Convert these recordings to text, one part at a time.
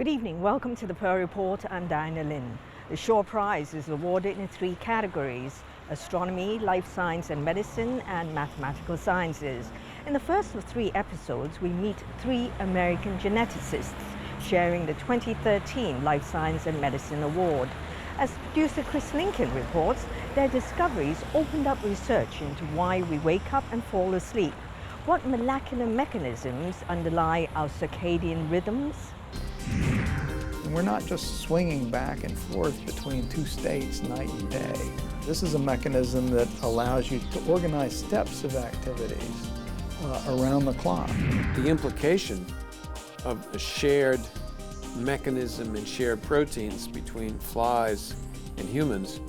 Good evening. Welcome to the Pearl Report. I'm Diana Lynn. The Shaw Prize is awarded in 3 categories: astronomy, life science and medicine, and mathematical sciences. In the first of 3 episodes, we meet 3 American geneticists sharing the 2013 Life Science and Medicine Award. As producer Chris Lincoln reports, their discoveries opened up research into why we wake up and fall asleep. What molecular mechanisms underlie our circadian rhythms? We're not just swinging back and forth between 2 states night and day. This is a mechanism that allows you to organize steps of activities around the clock. The implication of a shared mechanism and shared proteins between flies and humans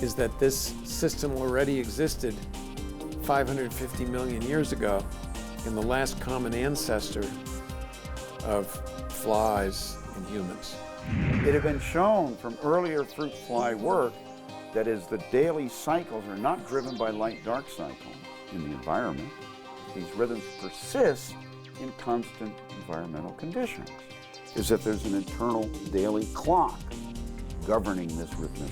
is that this system already existed 550 million years ago in the last common ancestor of flies and humans. It had been shown from earlier fruit fly work that as the daily cycles are not driven by light-dark cycle in the environment, these rhythms persist in constant environmental conditions, is that there's an internal daily clock governing this rhythm.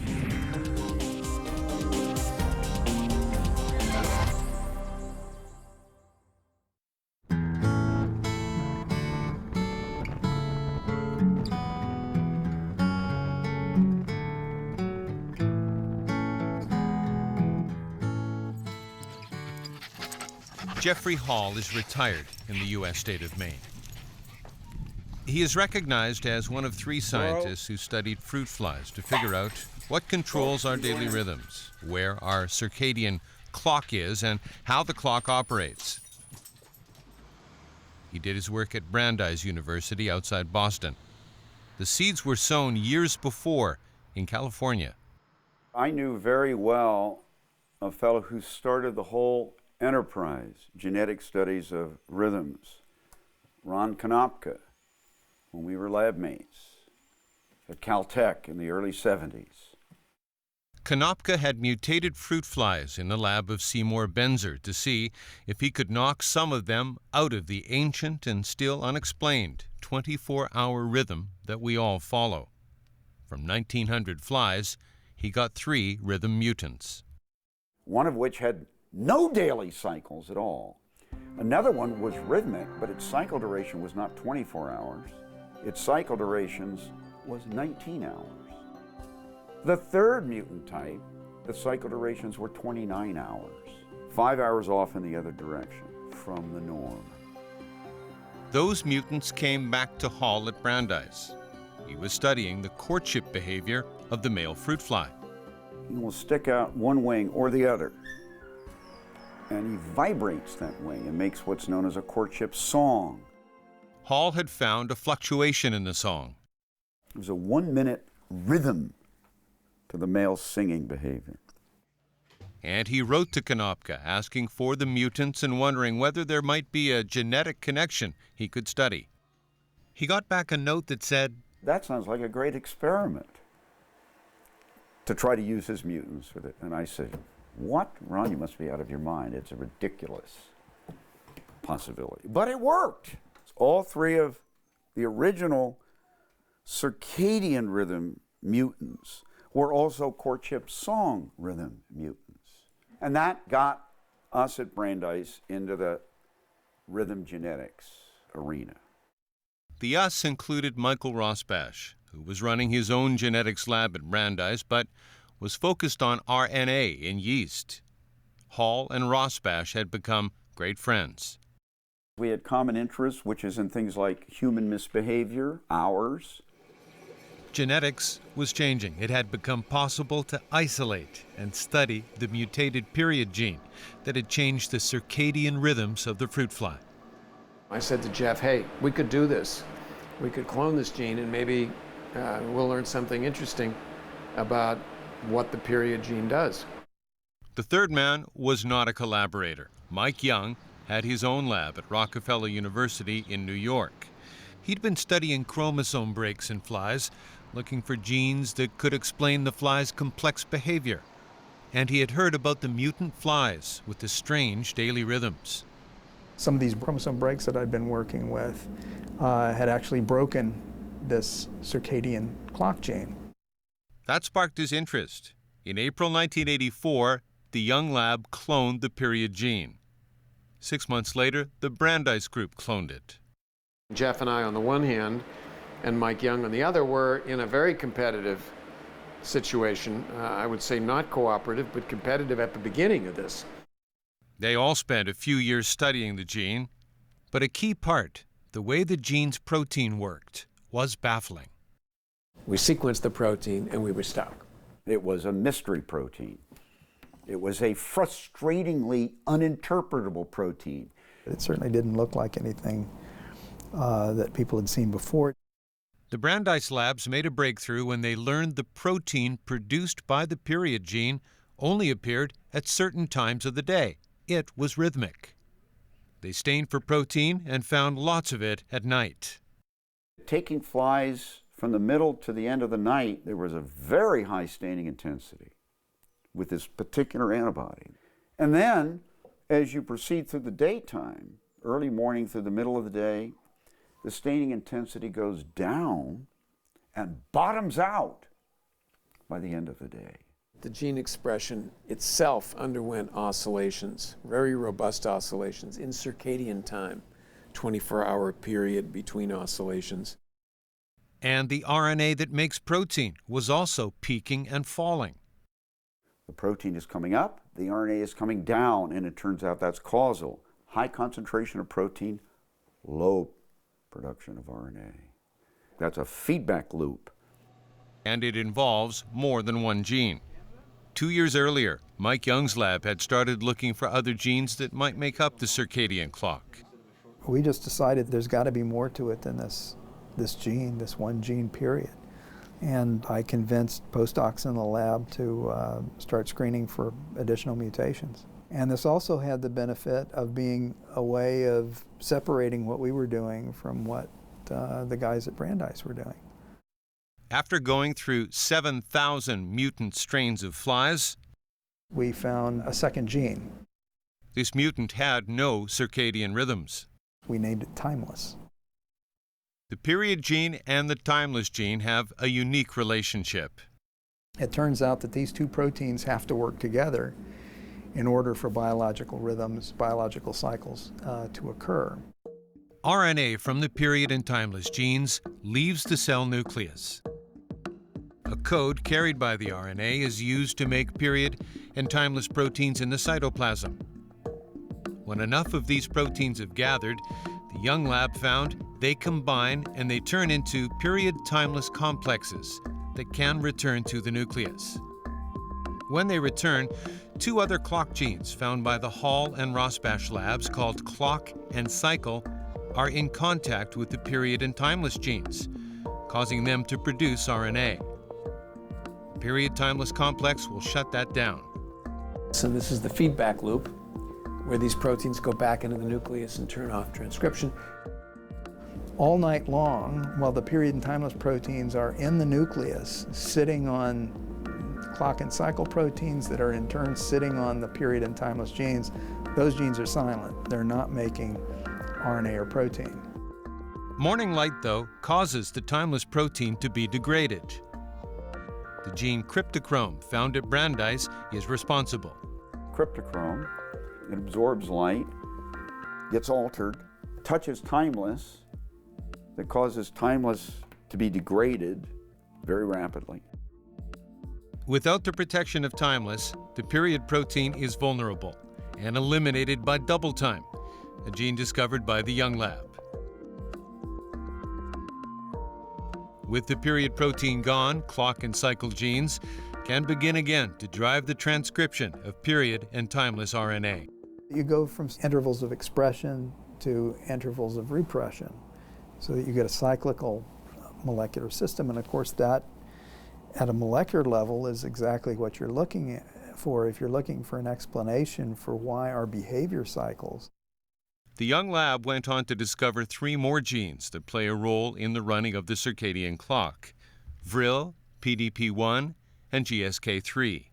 Jeffrey Hall is retired in the U.S. state of Maine. He is recognized as one of 3 scientists who studied fruit flies to figure out what controls our daily rhythms, where our circadian clock is, and how the clock operates. He did his work at Brandeis University outside Boston. The seeds were sown years before in California. I knew very well a fellow who started the whole enterprise, genetic studies of rhythms, Ron Konopka, when we were lab mates at Caltech in the early 70s. Konopka had mutated fruit flies in the lab of Seymour Benzer to see if he could knock some of them out of the ancient and still unexplained 24-hour rhythm that we all follow. From 1,900 flies, he got 3 rhythm mutants. One of which had no daily cycles at all. Another one was rhythmic, but its cycle duration was not 24 hours. Its cycle durations was 19 hours. The third mutant type, the cycle durations were 29 hours, 5 hours off in the other direction from the norm. Those mutants came back to Hall at Brandeis. He was studying the courtship behavior of the male fruit fly. He will stick out one wing or the other, and he vibrates that wing and makes what's known as a courtship song. Hall had found a fluctuation in the song. It was a 1-minute rhythm to the male's singing behavior. And he wrote to Konopka asking for the mutants and wondering whether there might be a genetic connection he could study. He got back a note that said, "That sounds like a great experiment," to try to use his mutants with it. And I said, "What? Ron, you must be out of your mind. It's a ridiculous possibility." But it worked. All 3 of the original circadian rhythm mutants were also courtship song rhythm mutants. And that got us at Brandeis into the rhythm genetics arena. The us included Michael Rosbash, who was running his own genetics lab at Brandeis, but was focused on RNA in yeast. Hall and Rosbash had become great friends. We had common interests, which is in things like human misbehavior, ours. Genetics was changing. It had become possible to isolate and study the mutated period gene that had changed the circadian rhythms of the fruit fly. I said to Jeff, hey, we could do this. We could clone this gene and maybe we'll learn something interesting about what the period gene does. The third man was not a collaborator. Mike Young had his own lab at Rockefeller University in New York. He'd been studying chromosome breaks in flies, looking for genes that could explain the fly's complex behavior. And he had heard about the mutant flies with the strange daily rhythms. Some of these chromosome breaks that I'd been working with had actually broken this circadian clock gene. That sparked his interest. In April 1984, the Young lab cloned the period gene. 6 months later, the Brandeis group cloned it. Jeff and I on the one hand, and Mike Young on the other, were in a very competitive situation. I would say not cooperative, but competitive at the beginning of this. They all spent a few years studying the gene, but a key part, the way the gene's protein worked, was baffling. We sequenced the protein and we were stuck. It was a mystery protein. It was a frustratingly uninterpretable protein. It certainly didn't look like anything that people had seen before. The Brandeis labs made a breakthrough when they learned the protein produced by the period gene only appeared at certain times of the day. It was rhythmic. They stained for protein and found lots of it at night. Taking flies from the middle to the end of the night, there was a very high staining intensity with this particular antibody. And then, as you proceed through the daytime, early morning through the middle of the day, the staining intensity goes down and bottoms out by the end of the day. The gene expression itself underwent oscillations, very robust oscillations in circadian time, 24-hour period between oscillations. And the RNA that makes protein was also peaking and falling. The protein is coming up, the RNA is coming down, and it turns out that's causal. High concentration of protein, low production of RNA. That's a feedback loop. And it involves more than one gene. 2 years earlier, Mike Young's lab had started looking for other genes that might make up the circadian clock. We just decided there's got to be more to it than this gene, this one gene period. And I convinced postdocs in the lab to start screening for additional mutations. And this also had the benefit of being a way of separating what we were doing from what the guys at Brandeis were doing. After going through 7,000 mutant strains of flies, we found a second gene. This mutant had no circadian rhythms. We named it timeless. The period gene and the timeless gene have a unique relationship. It turns out that these two proteins have to work together in order for biological rhythms, biological cycles to occur. RNA from the period and timeless genes leaves the cell nucleus. A code carried by the RNA is used to make period and timeless proteins in the cytoplasm. When enough of these proteins have gathered, the Young lab found they combine and they turn into period timeless complexes that can return to the nucleus. When they return, two other clock genes found by the Hall and Rosbach labs called clock and cycle are in contact with the period and timeless genes, causing them to produce RNA. The period timeless complex will shut that down. So this is the feedback loop where these proteins go back into the nucleus and turn off transcription. All night long, while the period and timeless proteins are in the nucleus, sitting on clock and cycle proteins that are in turn sitting on the period and timeless genes, those genes are silent. They're not making RNA or protein. Morning light, though, causes the timeless protein to be degraded. The gene cryptochrome found at Brandeis is responsible. Cryptochrome, it absorbs light, gets altered, touches timeless, that causes timeless to be degraded very rapidly. Without the protection of timeless, the period protein is vulnerable and eliminated by double time, a gene discovered by the Young lab. With the period protein gone, clock and cycle genes can begin again to drive the transcription of period and timeless RNA. You go from intervals of expression to intervals of repression, so that you get a cyclical molecular system. And of course that, at a molecular level, is exactly what you're looking for if you're looking for an explanation for why our behavior cycles. The Young lab went on to discover 3 more genes that play a role in the running of the circadian clock: Vril, PDP1, and GSK3.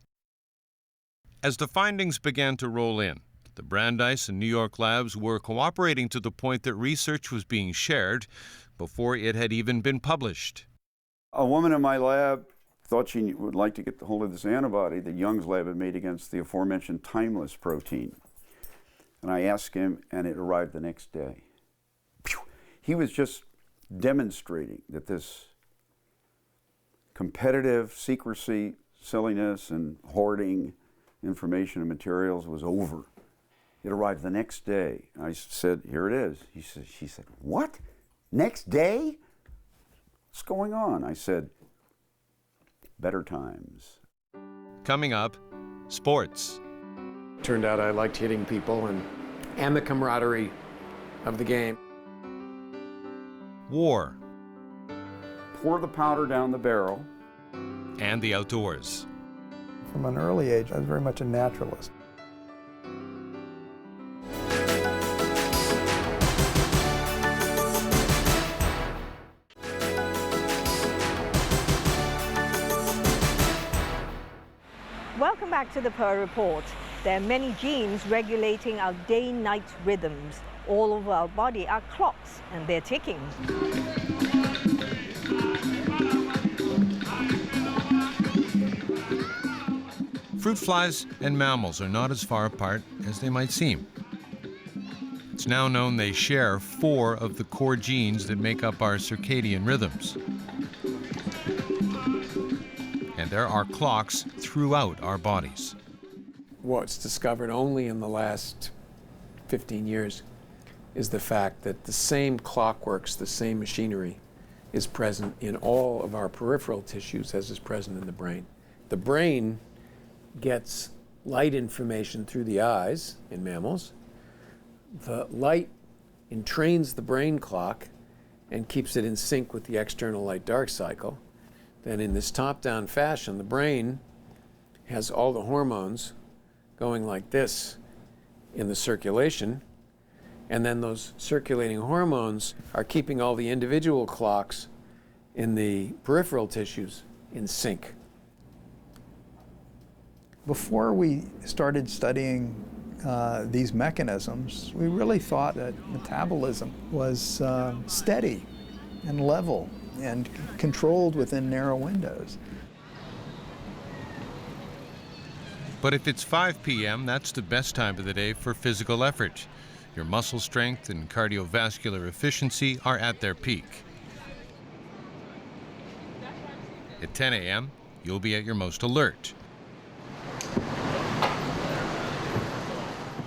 As the findings began to roll in, the Brandeis and New York labs were cooperating to the point that research was being shared, before it had even been published. A woman in my lab thought she would like to get hold of this antibody that Young's lab had made against the aforementioned timeless protein. And I asked him, and it arrived the next day. He was just demonstrating that this competitive secrecy, silliness, and hoarding information and materials was over. It arrived the next day. I said, here it is. She said, what? Next day? What's going on? I said, better times. Coming up, sports. Turned out I liked hitting people and the camaraderie of the game. War. Pour the powder down the barrel. And the outdoors. From an early age, I was very much a naturalist. Welcome back to the Per Report. There are many genes regulating our day-night rhythms. All over our body are clocks, and they're ticking. Fruit flies and mammals are not as far apart as they might seem. It's now known they share 4 of the core genes that make up our circadian rhythms. And there are clocks throughout our bodies. What's discovered only in the last 15 years is the fact that the same clockworks, the same machinery, is present in all of our peripheral tissues as is present in the brain. The brain gets light information through the eyes in mammals. The light entrains the brain clock and keeps it in sync with the external light-dark cycle. Then in this top-down fashion, the brain has all the hormones going like this in the circulation, and then those circulating hormones are keeping all the individual clocks in the peripheral tissues in sync. Before we started studying these mechanisms, we really thought that metabolism was steady and level and controlled within narrow windows. But if it's 5 p.m., that's the best time of the day for physical effort. Your muscle strength and cardiovascular efficiency are at their peak. At 10 a.m., you'll be at your most alert.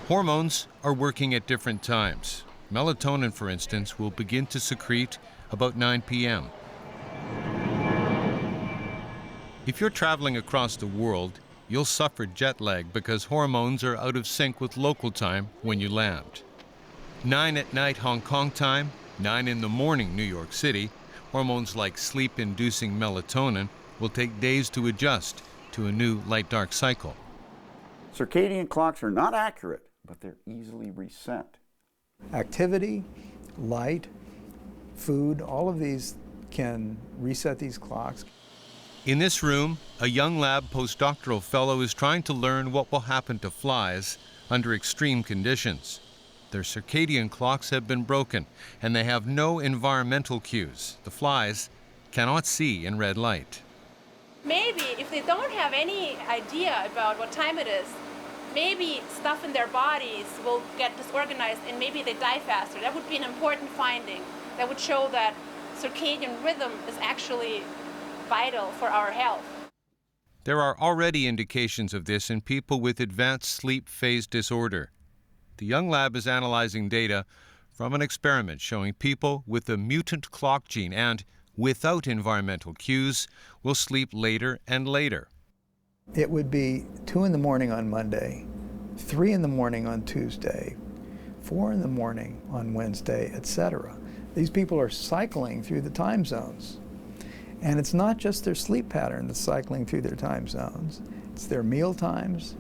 Hormones are working at different times. Melatonin, for instance, will begin to secrete about 9 p.m. If you're traveling across the world, you'll suffer jet lag because hormones are out of sync with local time when you land. 9 at night Hong Kong time, 9 in the morning New York City, hormones like sleep-inducing melatonin will take days to adjust to a new light-dark cycle. Circadian clocks are not accurate, but they're easily reset. Activity, light, food, all of these can reset these clocks. In this room, a young lab postdoctoral fellow is trying to learn what will happen to flies under extreme conditions. Their circadian clocks have been broken, and they have no environmental cues. The flies cannot see in red light. Maybe if they don't have any idea about what time it is, maybe stuff in their bodies will get disorganized and maybe they die faster. That would be an important finding. That would show that circadian rhythm is actually vital for our health. There are already indications of this in people with advanced sleep phase disorder. The young lab is analyzing data from an experiment showing people with the mutant clock gene and without environmental cues will sleep later and later. It would be 2 in the morning on Monday, 3 in the morning on Tuesday, 4 in the morning on Wednesday, etc. These people are cycling through the time zones. And it's not just their sleep pattern that's cycling through their time zones. It's their meal times,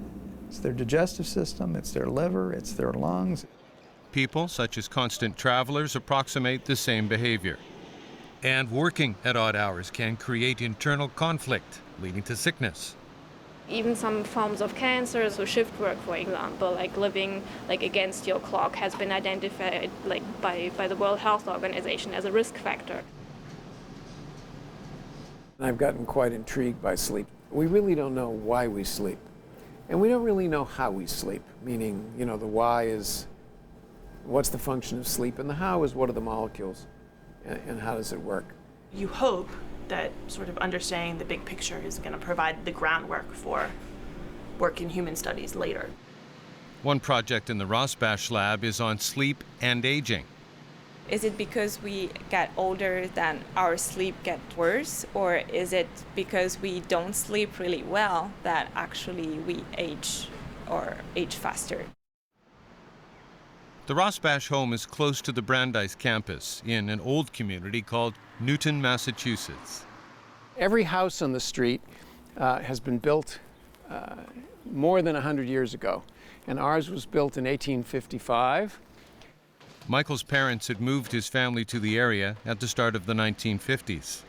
it's their digestive system, it's their liver, it's their lungs. People, such as constant travelers, approximate the same behavior. And working at odd hours can create internal conflict, leading to sickness. Even some forms of cancer, so shift work, for example, like living against your clock, has been identified by the World Health Organization as a risk factor. I've gotten quite intrigued by sleep. We really don't know why we sleep. And we don't really know how we sleep, meaning, the why is what's the function of sleep, and the how is what are the molecules, and how does it work. You hope that sort of understanding the big picture is going to provide the groundwork for work in human studies later. One project in the Rosbash lab is on sleep and aging. Is it because we get older that our sleep gets worse, or is it because we don't sleep really well that actually we age or age faster? The Rosbash home is close to the Brandeis campus in an old community called Newton, Massachusetts. Every house on the street has been built more than 100 years ago, and ours was built in 1855. Michael's parents had moved his family to the area at the start of the 1950s.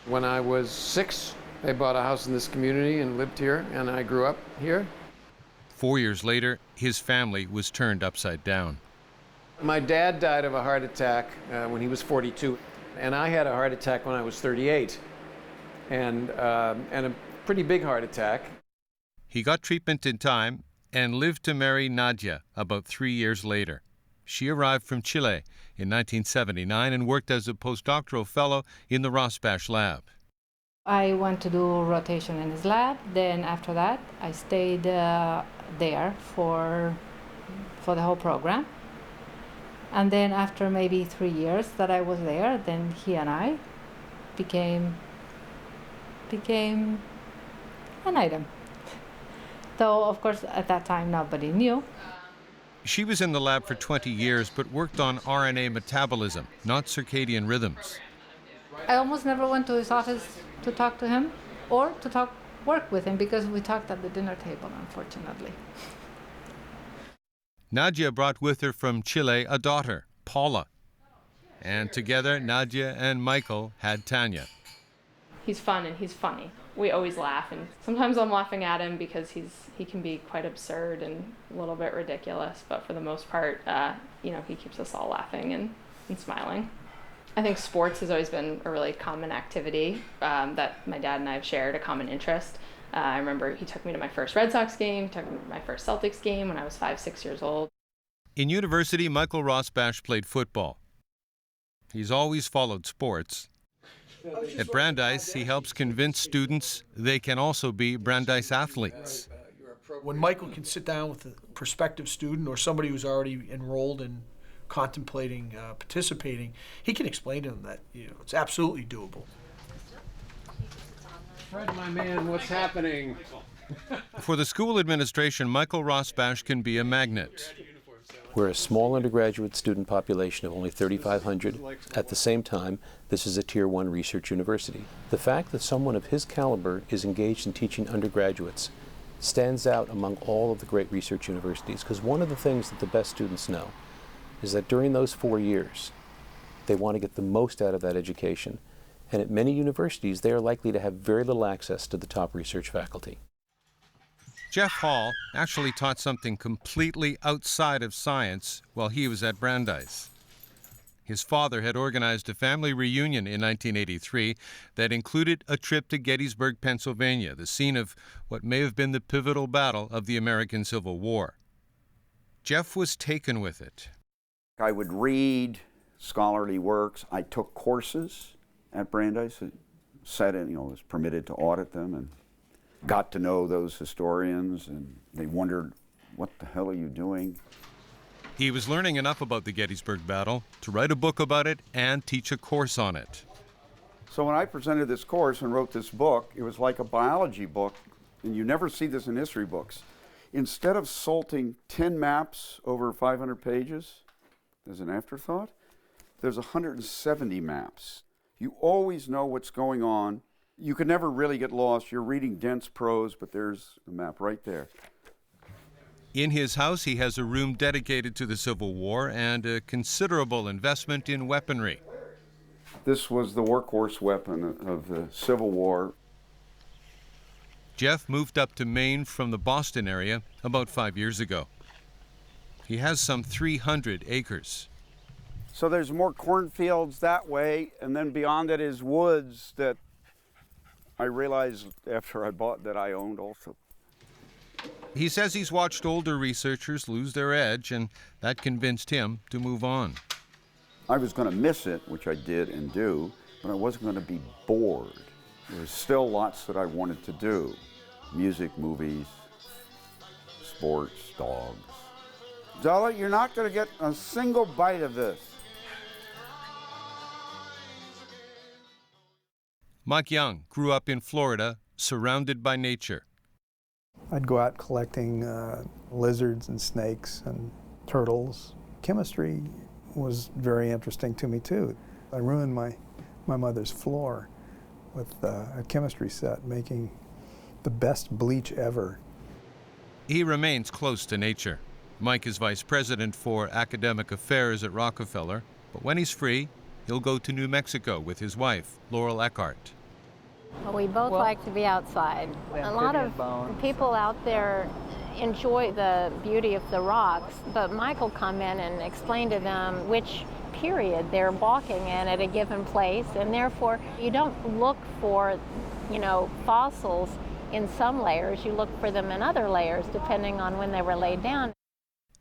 When I was 6, they bought a house in this community and lived here, and I grew up here. 4 years later, his family was turned upside down. My dad died of a heart attack when he was 42, and I had a heart attack when I was 38, and a pretty big heart attack. He got treatment in time and lived to marry Nadia about 3 years later. She arrived from Chile in 1979 and worked as a postdoctoral fellow in the Rosbash lab. I went to do rotation in his lab. Then after that, I stayed there for the whole program. And then after maybe 3 years that I was there, then he and I became an item. Though, of course, at that time, nobody knew. She was in the lab for 20 years, but worked on RNA metabolism, not circadian rhythms. I almost never went to his office to talk to him or to work with him because we talked at the dinner table, unfortunately. Nadia brought with her from Chile a daughter, Paula. And together, Nadia and Michael had Tanya. He's fun and he's funny. We always laugh, and sometimes I'm laughing at him because he can be quite absurd and a little bit ridiculous, but for the most part, he keeps us all laughing and smiling. I think sports has always been a really common activity that my dad and I have shared, a common interest. I remember he took me to my first Red Sox game, took me to my first Celtics game when I was 5-6 years old. In university, Michael Rosbash played football. He's always followed sports. At Brandeis, he helps convince students they can also be Brandeis athletes. When Michael can sit down with a prospective student or somebody who's already enrolled and contemplating participating, he can explain to them that it's absolutely doable. Fred, my man, what's happening? For the school administration, Michael Rosbash can be a magnet. We're a small undergraduate student population of only 3,500. At the same time, this is a Tier 1 research university. The fact that someone of his caliber is engaged in teaching undergraduates stands out among all of the great research universities, because one of the things that the best students know is that during those 4 years, they want to get the most out of that education. And at many universities, they are likely to have very little access to the top research faculty. Jeff Hall actually taught something completely outside of science while he was at Brandeis. His father had organized a family reunion in 1983 that included a trip to Gettysburg, Pennsylvania, the scene of what may have been the pivotal battle of the American Civil War. Jeff was taken with it. I would read scholarly works. I took courses at Brandeis, sat in, was permitted to audit them, and got to know those historians, and they wondered, what the hell are you doing? He was learning enough about the Gettysburg battle to write a book about it and teach a course on it. So when I presented this course and wrote this book, it was like a biology book, and you never see this in history books. Instead of salting 10 maps over 500 pages as an afterthought, there's 170 maps. You always know what's going on. You can never really get lost. You're reading dense prose, but there's a map right there. In his house, he has a room dedicated to the Civil War and a considerable investment in weaponry. This was the workhorse weapon of the Civil War. Jeff moved up to Maine from the Boston area about 5 years ago. He has some 300 acres. So there's more cornfields that way, and then beyond it is woods that I realized after I bought that I owned also. He says he's watched older researchers lose their edge, and that convinced him to move on. I was going to miss it, which I did and do, but I wasn't going to be bored. There was still lots that I wanted to do. Music, movies, sports, dogs. Della, you're not going to get a single bite of this. Mike Young grew up in Florida, surrounded by nature. I'd go out collecting lizards and snakes and turtles. Chemistry was very interesting to me too. I ruined my mother's floor with a chemistry set, making the best bleach ever. He remains close to nature. Mike is vice president for academic affairs at Rockefeller, but when he's free, he'll go to New Mexico with his wife, Laurel Eckhart. Well, we both like to be outside. A lot of people out there enjoy the beauty of the rocks, but Mike will come in and explain to them which period they're walking in at a given place, and therefore you don't look for, fossils in some layers. You look for them in other layers depending on when they were laid down.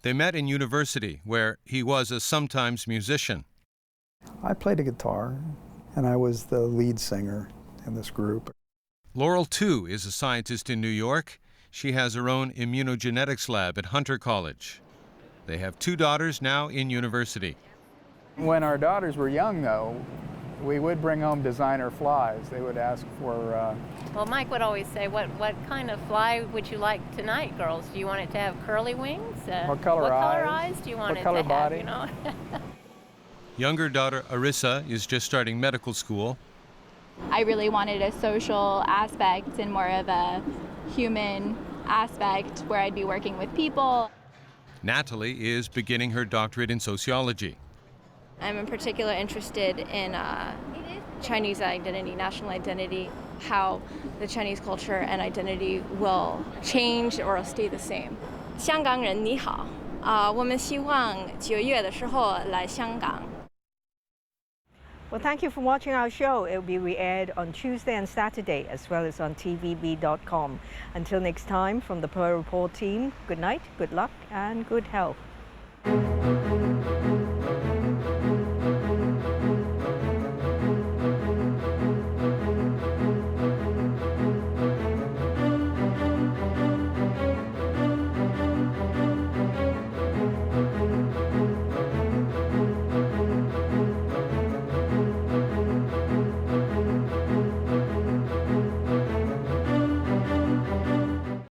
They met in university, where he was a sometimes musician. I played a guitar, and I was the lead singer in this group. Laurel, too, is a scientist in New York. She has her own immunogenetics lab at Hunter College. They have 2 daughters now in university. When our daughters were young, though, we would bring home designer flies. They would ask for... Well, Mike would always say, what kind of fly would you like tonight, girls? Do you want it to have curly wings? What color eyes do you want it to have, body? Younger daughter Arissa is just starting medical school. I really wanted a social aspect and more of a human aspect where I'd be working with people. Natalie is beginning her doctorate in sociology. I'm in particular interested in Chinese identity, national identity, how the Chinese culture and identity will change or stay the same. 香港人你好，我们希望9月的时候来香港。 Well, thank you for watching our show. It will be re-aired on Tuesday and Saturday, as well as on tvb.com. Until next time, from the Pearl Report team, good night, good luck, and good health.